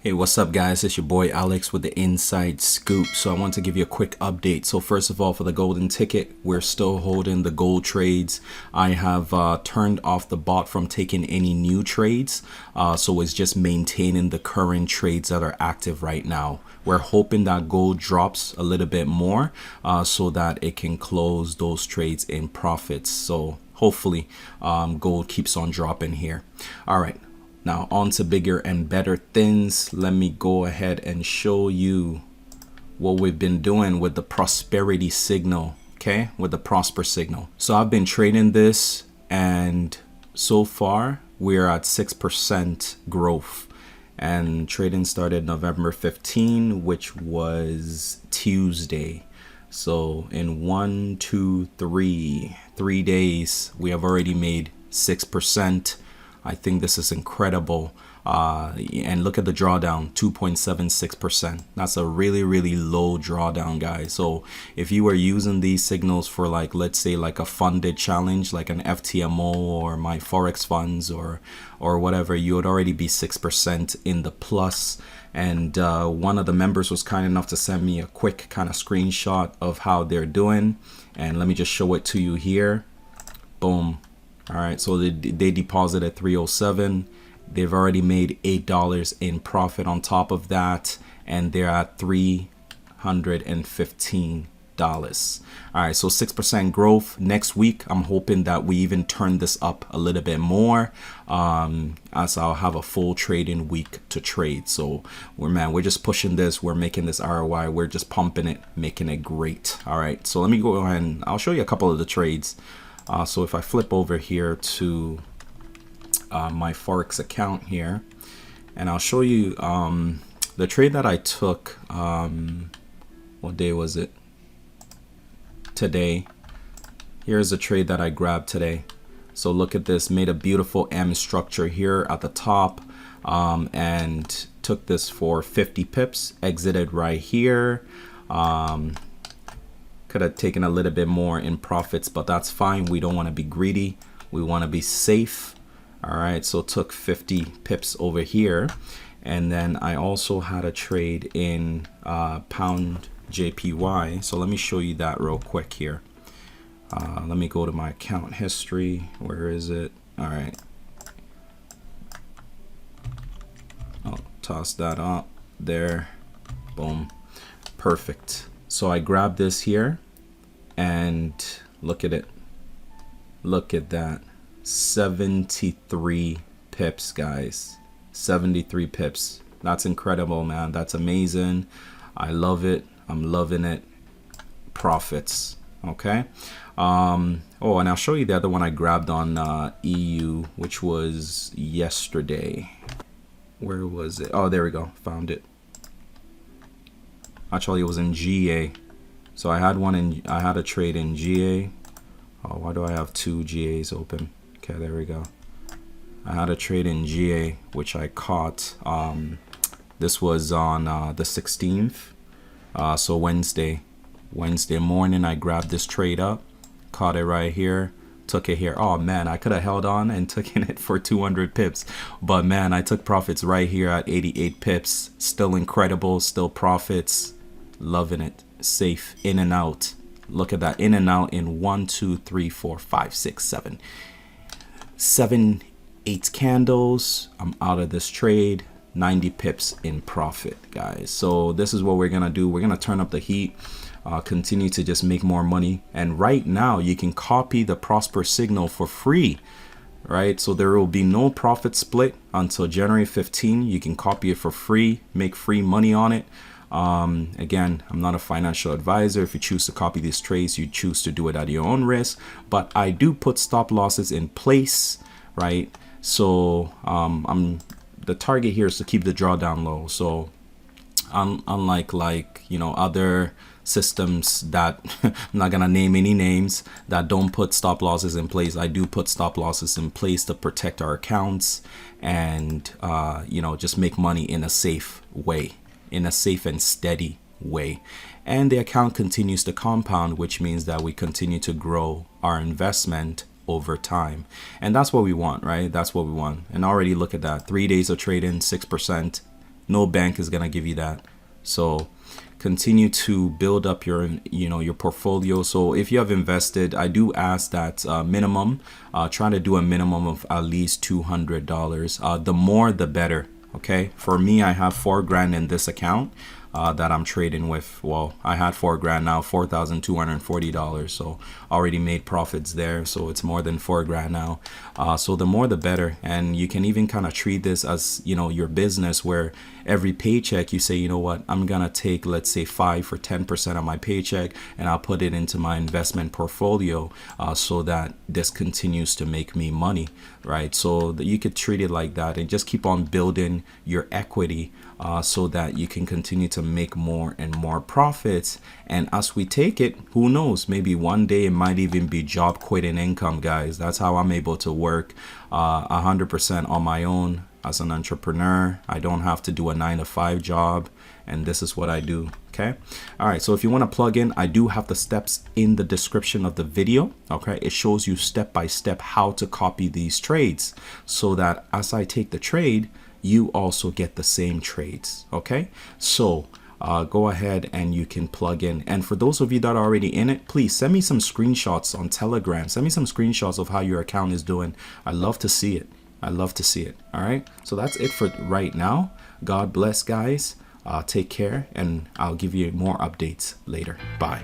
Hey, what's up guys? It's your boy Alex with the Inside Scoop. So I want to give you a quick update. So first of all, for the golden ticket, we're still holding the gold trades. I have turned off the bot from taking any new trades. So it's just maintaining the current trades that are active right now. We're hoping that gold drops a little bit more so that it can close those trades in profits. So hopefully gold keeps on dropping here. All right. Now on to bigger and better things. Let me go ahead and show you what we've been doing with the prosperity signal, okay? With the prosper signal. So I've been trading this and so far we're at 6% growth. And trading started November 15, which was Tuesday. So in 3 days, we have already made 6%. I think this is incredible. And look at the drawdown, 2.76%. That's a really low drawdown, guys. So if you were using these signals for like, let's say like a funded challenge, like an FTMO or my forex funds or whatever, you would already be 6% in the plus. And one of the members was kind enough to send me a quick kind of screenshot of how they're doing. And let me just show it to you here. Boom. All right, so they deposited 307. They've already made $8 in profit on top of that, and they're at $315. All right, so 6% growth. Next week, I'm hoping that we even turn this up a little bit more, as I'll have a full trading week to trade. So we're just pushing this. We're making this ROI. We're just pumping it, making it great. All right, so let me go ahead and I'll show you a couple of the trades. So if I flip over here to my forex account here, and I'll show you the trade that I took. What day was it? Today. Here's a trade that I grabbed today. So look at this, made a beautiful M structure here at the top, and took this for 50 pips, exited right here. Could have taken a little bit more in profits, but that's fine. We don't want to be greedy. We want to be safe. All right, so took 50 pips over here. And then I also had a trade in pound JPY. So let me show you that real quick here. Let me go to my account history. Where is it? All right. I'll toss that up there. Boom. Perfect. So I grabbed this here and look at it. Look at that. 73 pips, guys. 73 pips. That's incredible, man. That's amazing. I love it. I'm loving it. Profits. Okay. Oh, and I'll show you the other one I grabbed on EU, which was yesterday. Where was it? Oh, there we go. Found it. Actually, it was in GA. So I had a trade in GA. Oh, why do I have two GAs open? Okay, there we go. I had a trade in GA, which I caught. This was on the 16th. So Wednesday morning, I grabbed this trade up, caught it right here, took it here. Oh man, I could have held on and taken it for 200 pips, but man, I took profits right here at 88 pips. Still incredible, still profits. Loving it. Safe in and out. Look at that, in and out in 1 2 3 4 5 6 7 8 candles. I'm out of this trade. 90 pips in profit, guys. So this is what we're gonna do. We're gonna turn up the heat, continue to just make more money. And right now you can copy the prosper signal for free, right? So there will be no profit split until January 15. You can copy it for free, make free money on it. Again, I'm not a financial advisor. If you choose to copy these trades, you choose to do it at your own risk, but I do put stop losses in place, right? So the target here is to keep the drawdown low. So unlike other systems that I'm not gonna name any names that don't put stop losses in place, I do put stop losses in place to protect our accounts and just make money in a safe way, in a safe and steady way. And the account continues to compound, which means that we continue to grow our investment over time. And that's what we want, right? That's what we want. And already look at that. 3 days of trading, 6%. No bank is gonna give you that. So continue to build up your your portfolio. So if you have invested, I do ask that minimum, try to do a minimum of at least $200. The more the better. Okay, for me, I have $4,000 in this account that I'm trading with. Well, I had $4,000, now $4,240. So already made profits there. So it's more than $4,000 now. So the more the better. And you can even kind of treat this as, your business, where every paycheck you say, you know what, I'm going to take, let's say 5 or 10% of my paycheck and I'll put it into my investment portfolio so that this continues to make me money, right? So that you could treat it like that and just keep on building your equity so that you can continue to make more and more profits. And as we take it, who knows, maybe one day it might even be job quitting income, guys. That's how I'm able to work 100% on my own as an entrepreneur. I don't have to do a 9-to-5 job, and this is what I do. Okay. All right. So if you want to plug in, I do have the steps in the description of the video. Okay. It shows you step by step how to copy these trades so that as I take the trade, you also get the same trades. Okay. So go ahead and you can plug in. And for those of you that are already in it, please send me some screenshots on Telegram. Send me some screenshots of how your account is doing. I love to see it. I love to see it. All right. So that's it for right now. God bless, guys. Take care, and I'll give you more updates later. Bye.